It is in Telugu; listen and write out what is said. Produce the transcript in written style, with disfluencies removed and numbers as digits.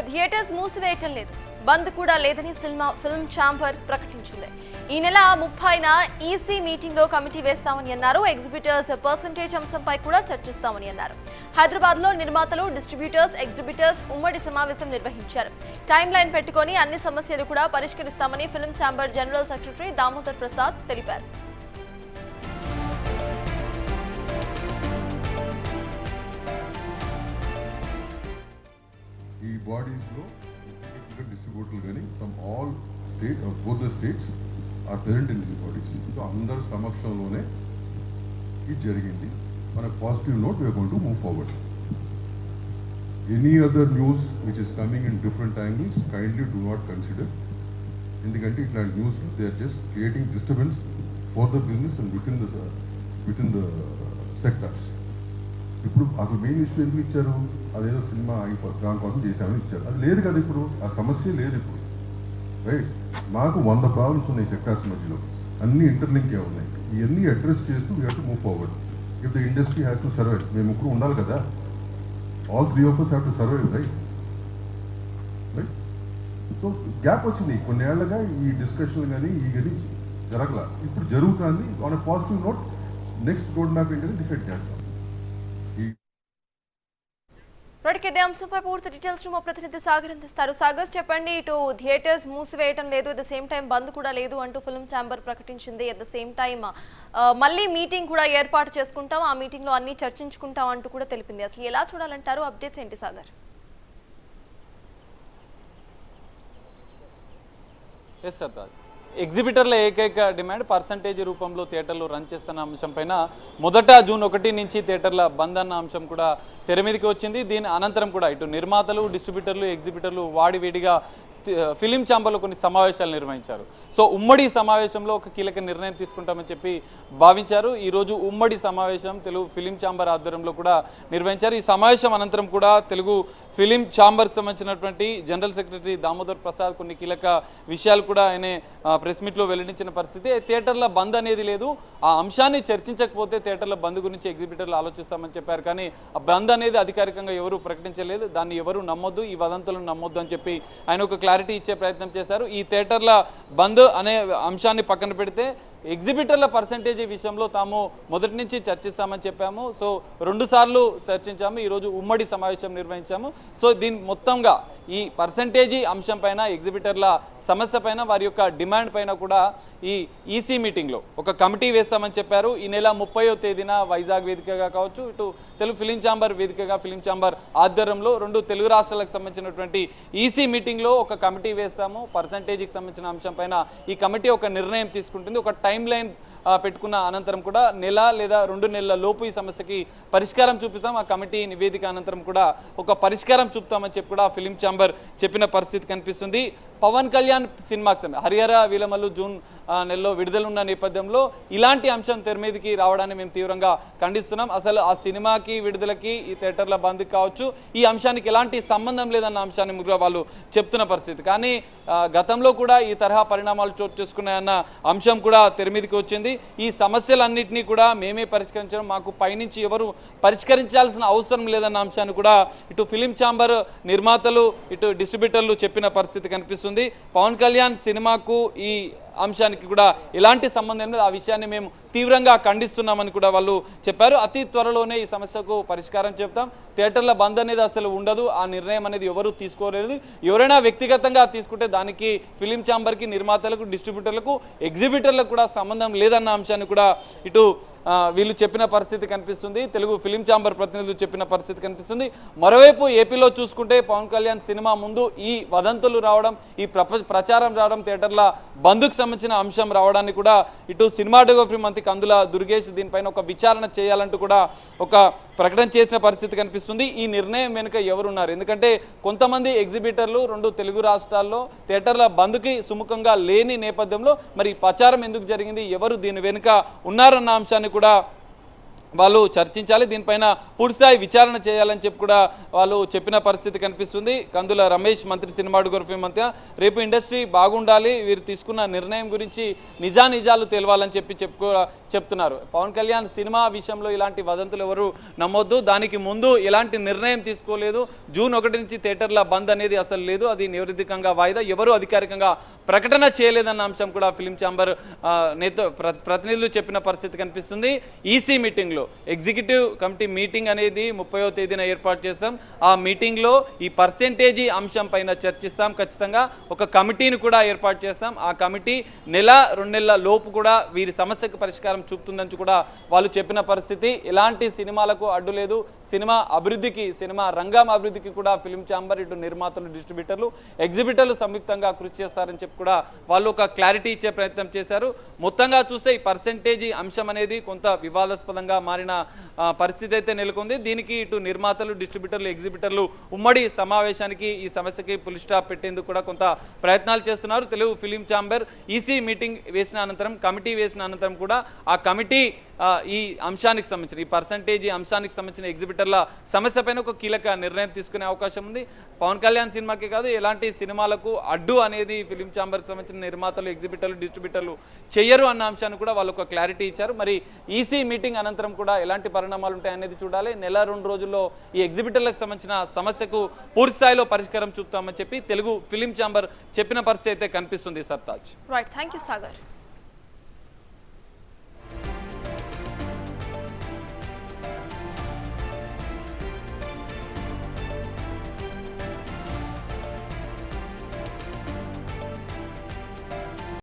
థియేటర్స్ మూసివేయటం లేదు, బంద్ కూడా లేదని ఫిల్మ్ ఛాంబర్ ప్రకటించింది. ఈ నెల 30న ఈసీ మీటింగ్ లో కమిటీ వేస్తామని అన్నారు. ఎగ్జిబిటర్స్ పర్సెంటేజ్ అంశంపై కూడా చర్చిస్తామని అన్నారు. హైదరాబాద్ లో నిర్మాతలు, డిస్ట్రిబ్యూటర్స్, ఎగ్జిబిటర్స్ ఉమ్మడి సమావేశం నిర్వహించారు. టైం లైన్ పెట్టుకొని అన్ని సమస్యలు కూడా పరిష్కరిస్తామని film chamber general secretary Damodar Prasad తెలిపారు. ఈ బాడీస్ లో డిస్ట్రిబ్యూటర్లు కానీ from all state both the states are present in this bodies. So అందరి సమక్షంలోనే ఇది జరిగింది. మన positive note we are going to move forward. Any other news which is coming in different angles kindly do not consider. ఎందుకంటే ఇట్లాంటి news they are just creating disturbance for the business and within the sectors. ఇప్పుడు అసలు మెయిన్ ఇష్యూ ఎందుకు ఇచ్చారు? అదేదో సినిమా దానికోసం చేశామని ఇచ్చారు. అది లేదు కదా, ఇప్పుడు ఆ సమస్య లేదు ఇప్పుడు. రైట్, మాకు 100 ప్రాబ్లమ్స్ ఉన్నాయి సెక్టార్స్ మధ్యలో, అన్ని ఇంటర్లింక్ ఉన్నాయి. ఇవన్నీ అడ్రస్ చేస్తూ we have to move forward. If the industry has to survive, మేము ముగ్గురు ఉండాలి కదా, all 3 of us have to survive. Right right so gap వచ్చింది కొన్నేళ్లుగా, ఈ డిస్కషన్ కానీ ఈ కానీ జరగల. ఇప్పుడు జరుగుతుంది. On a positive note next road map ఏంటని డిసైడ్ చేస్తాం. ఇదే అంశంపై పూర్తి డీటెయిల్స్ మా ప్రతినిధి సాగర్ అందిస్తారు. సాగర్, చెప్పండి, ఇటు థియేటర్స్ మూసివేయటం లేదు, అట్ ద సేమ్ టైం బంద్ కూడా లేదు అంటూ ఫిల్మ్ ఛాంబర్ ప్రకటించింది. అట్ ద సేమ్ టైం మళ్ళీ మీటింగ్ కూడా ఏర్పాటు చేసుకుంటాం, ఆ మీటింగ్ లో అన్ని చర్చించుకుంటాం అంటూ కూడా తెలిపింది. అసలు ఎలా చూడాలంటారు? అప్డేట్స్ ఏంటి సాగర్? ఎగ్జిబిటర్ల ఏకైక డిమాండ్ పర్సంటేజ్ రూపంలో థియేటర్లు రన్ చేస్తున్న అంశం పైన మొదట జూన్ 1 నుంచి థియేటర్ల బంద్ అన్న అంశం కూడా తెర మీదకి వచ్చింది. దీని అనంతరం కూడా ఇటు నిర్మాతలు, డిస్ట్రిబ్యూటర్లు, ఎగ్జిబిటర్లు వాడివేడిగా ఫిలిం ఛాంబర్లో కొన్ని సమావేశాలు నిర్వహించారు. సో ఉమ్మడి సమావేశంలో ఒక కీలక నిర్ణయం తీసుకుంటామని చెప్పి భావించారు. ఈరోజు ఉమ్మడి సమావేశం తెలుగు ఫిలిం ఛాంబర్ ఆధ్వర్యంలో కూడా నిర్వహించారు. ఈ సమావేశం అనంతరం కూడా తెలుగు ఫిలిం ఛాంబర్కి సంబంధించినటువంటి జనరల్ సెక్రటరీ దామోదర్ ప్రసాద్ కొన్ని కీలక విషయాలు కూడా ఆయన ప్రెస్ మీట్లో వెల్లడించిన పరిస్థితి. థియేటర్ల బంద్ అనేది లేదు, ఆ అంశాన్ని చర్చించకపోతే థియేటర్ల బంద్ గురించి ఎగ్జిబిటర్లు ఆలోచిస్తామని చెప్పారు. కానీ ఆ బంద్ అనేది అధికారికంగా ఎవరు ప్రకటించలేదు, దాన్ని ఎవరు నమ్మొద్దు, ఈ వదంతులను నమ్మొద్దు అని చెప్పి ఆయన ఒక క్లారిటీ ఇచ్చే ప్రయత్నం చేశారు. ఈ థియేటర్ల బంద్ అనే అంశాన్ని పక్కన పెడితే ఎగ్జిబిటర్ల పర్సంటేజ్ విషయంలో తాము మొదటి నుంచి చర్చిస్తామని చెప్పాము. సో 2 సార్లు చర్చించాము, ఈరోజు ఉమ్మడి సమావేశం నిర్వహించాము. సో దీని మొత్తంగా ఈ పర్సంటేజీ అంశం పైన, ఎగ్జిబిటర్ల సమస్య పైన, వారి యొక్క డిమాండ్ పైన కూడా ఈ ఈసీ మీటింగ్లో ఒక కమిటీ వేస్తామని చెప్పారు. ఈ నెల 30వ తేదీన వైజాగ్ వేదికగా కావచ్చు, ఇటు తెలుగు ఫిలిం ఛాంబర్ వేదికగా ఫిలిం ఛాంబర్ ఆధ్వర్యంలో 2 తెలుగు రాష్ట్రాలకు సంబంధించినటువంటి ఈసీ మీటింగ్లో ఒక కమిటీ వేస్తాము. పర్సంటేజీకి సంబంధించిన అంశం పైన ఈ కమిటీ ఒక నిర్ణయం తీసుకుంటుంది. ఒక టైం లైన్ పెట్టుకున్న అనంతరం కూడా నెల లేదా 2 నెలల లోపు ఈ సమస్యకి పరిష్కారం చూపిస్తాం. ఆ కమిటీ నివేదిక అనంతరం కూడా ఒక పరిష్కారం చూపుతామని చెప్పి కూడా ఫిలిం ఛాంబర్ చెప్పిన పరిస్థితి కనిపిస్తుంది. పవన్ కళ్యాణ్ సినిమాకి హరిహర వీలమల్లు జూన్ నెలలో విడుదలున్న నేపథ్యంలో ఇలాంటి అంశం తెర మీదకి రావడాన్ని మేము తీవ్రంగా ఖండిస్తున్నాం. అసలు ఆ సినిమాకి విడుదలకి ఈ థియేటర్ల బంద్ కావచ్చు, ఈ అంశానికి ఎలాంటి సంబంధం లేదన్న అంశాన్ని ముగ్గురు వాళ్ళు చెప్తున్న పరిస్థితి. కానీ గతంలో కూడా ఈ తరహా పరిణామాలు చోటు చేసుకున్నాయన్న అంశం కూడా తెర మీదకి వచ్చింది. ఈ సమస్యలన్నింటినీ కూడా మేమే పరిష్కరించడం, మాకు పైనుంచి ఎవరు పరిష్కరించాల్సిన అవసరం లేదన్న అంశాన్ని కూడా ఇటు ఫిలిం ఛాంబర్ నిర్మాతలు, ఇటు డిస్ట్రిబ్యూటర్లు చెప్పిన పరిస్థితి కనిపిస్తుంది. పవన్ కళ్యాణ్ సినిమాకు ఈ అంశానికి కూడా ఎలాంటి సంబంధం లేదు, ఆ విషయాన్ని మేము తీవ్రంగా ఖండిస్తున్నామని కూడా వాళ్ళు చెప్పారు. అతి త్వరలోనే ఈ సమస్యకు పరిష్కారం చెప్తాం, థియేటర్ల బంద్ అనేది అసలు ఉండదు, ఆ నిర్ణయం అనేది ఎవరు తీసుకోలేదు. ఎవరైనా వ్యక్తిగతంగా తీసుకుంటే దానికి ఫిలిం ఛాంబర్కి, నిర్మాతలకు, డిస్ట్రిబ్యూటర్లకు, ఎగ్జిబిటర్లకు కూడా సంబంధం లేదన్న అంశాన్ని కూడా ఇటు వీళ్ళు చెప్పిన పరిస్థితి కనిపిస్తుంది. తెలుగు ఫిలిం ఛాంబర్ ప్రతినిధులు చెప్పిన పరిస్థితి కనిపిస్తుంది. మరోవైపు ఏపీలో చూసుకుంటే పవన్ కళ్యాణ్ సినిమా ముందు ఈ వదంతులు రావడం, ఈ ప్రచారం రావడం, థియేటర్ల బంద్కు సంబంధించిన అంశం రావడాన్ని కూడా ఇటు సినిమాటోగ్రఫీ మంత్రి కందుల దుర్గేష్ దీనిపైన ఒక విచారణ చేయాలంటూ కూడా ఒక ప్రకటన చేసిన పరిస్థితి కనిపిస్తుంది. ఈ నిర్ణయం వెనుక ఎవరున్నారు? ఎందుకంటే కొంతమంది ఎగ్జిబిటర్లు 2 తెలుగు రాష్ట్రాల్లో థియేటర్ల బంద్కి సుముఖంగా లేని నేపథ్యంలో మరి ప్రచారం ఎందుకు జరిగింది, ఎవరు దీని వెనుక ఉన్నారన్న అంశాన్ని కూడా వాళ్ళు చర్చించాలి, దీనిపైన పూర్తిస్థాయి విచారణ చేయాలని చెప్పి కూడా వాళ్ళు చెప్పిన పరిస్థితి కనిపిస్తుంది. కందుల రమేష్ మంత్రి సినిమాటోగ్రఫీ మధ్య రేపు ఇండస్ట్రీ బాగుండాలి, వీరు తీసుకున్న నిర్ణయం గురించి నిజానిజాలు తెలవాలని చెప్తున్నారు. పవన్ కళ్యాణ్ సినిమా విషయంలో ఇలాంటి వదంతులు ఎవరు నమ్మొద్దు, దానికి ముందు ఎలాంటి నిర్ణయం తీసుకోలేదు. జూన్ 1 నుంచి థియేటర్ల బంద్ అనేది అసలు లేదు, అది నివేదికంగా వాయిదా, ఎవరు అధికారికంగా ప్రకటన చేయలేదన్న అంశం కూడా ఫిలిం ఛాంబర్ ప్రతినిధులు చెప్పిన పరిస్థితి కనిపిస్తుంది. ఈసీ మీటింగ్లో ఎగ్జిక్యూటివ్ కమిటీ మీటింగ్ అనేది 30వ తేదీన ఏర్పాటు చేస్తాం. ఆ మీటింగ్లో ఈ పర్సెంటేజీ అంశం పైన చర్చిస్తాం. ఖచ్చితంగా ఒక కమిటీని కూడా ఏర్పాటు చేస్తాం. ఆ కమిటీ 1-2 నెలల లోపు కూడా వీరి సమస్యకు పరిష్కారం చూపుతుందని కూడా వాళ్ళు చెప్పిన పరిస్థితి. ఎలాంటి సినిమాలకు అడ్డు లేదు, సినిమా అభివృద్ధికి, సినిమా రంగం అభివృద్ధికి కూడా ఫిలిం ఛాంబర్, ఇటు నిర్మాతలు, డిస్ట్రిబ్యూటర్లు, ఎగ్జిబిటర్లు సంయుక్తంగా కృషి చేస్తారని చెప్పి కూడా వాళ్ళు ఒక క్లారిటీ ఇచ్చే ప్రయత్నం చేశారు. మొత్తంగా చూస్తే ఈ పర్సెంటేజీ అంశం అనేది కొంత వివాదాస్పదంగా మారిన పరిస్థితి అయితే నెలకొంది. దీనికి ఇటు నిర్మాతలు, డిస్ట్రిబ్యూటర్లు, ఎగ్జిబిటర్లు ఉమ్మడి సమావేశానికి ఈ సమస్యకి పులి స్టాప్ పెట్టేందుకు కూడా కొంత ప్రయత్నాలు చేస్తున్నారు. Telugu film chamber EC meeting వేసిన అనంతరం, కమిటీ వేసిన అనంతరం కూడా ఆ కమిటీ ఈ అంశానికి సంబంధించిన, ఈ పర్సంటేజీ అంశానికి సంబంధించిన ఎగ్జిబిటర్ల సమస్య పైన ఒక కీలక నిర్ణయం తీసుకునే అవకాశం ఉంది. పవన్ కళ్యాణ్ సినిమాకే కాదు, ఎలాంటి సినిమాలకు అడ్డు అనేది ఫిలిం ఛాంబర్కి సంబంధించిన నిర్మాతలు, ఎగ్జిబిటర్లు, డిస్ట్రిబ్యూటర్లు చెయ్యరు అన్న అంశాన్ని కూడా వాళ్ళు ఒక క్లారిటీ ఇచ్చారు. మరి ఈసీ మీటింగ్ అనంతరం కూడా ఎలాంటి పరిణామాలు ఉంటాయనేది చూడాలి. 1-2 రోజుల్లో ఈ ఎగ్జిబిటర్లకు సంబంధించిన సమస్యకు పూర్తి స్థాయిలో పరిష్కారం చూపుతామని చెప్పి తెలుగు ఫిలిం ఛాంబర్ చెప్పిన పరిస్థితి అయితే కనిపిస్తుంది. Sartaj. Right, thank you Sagar.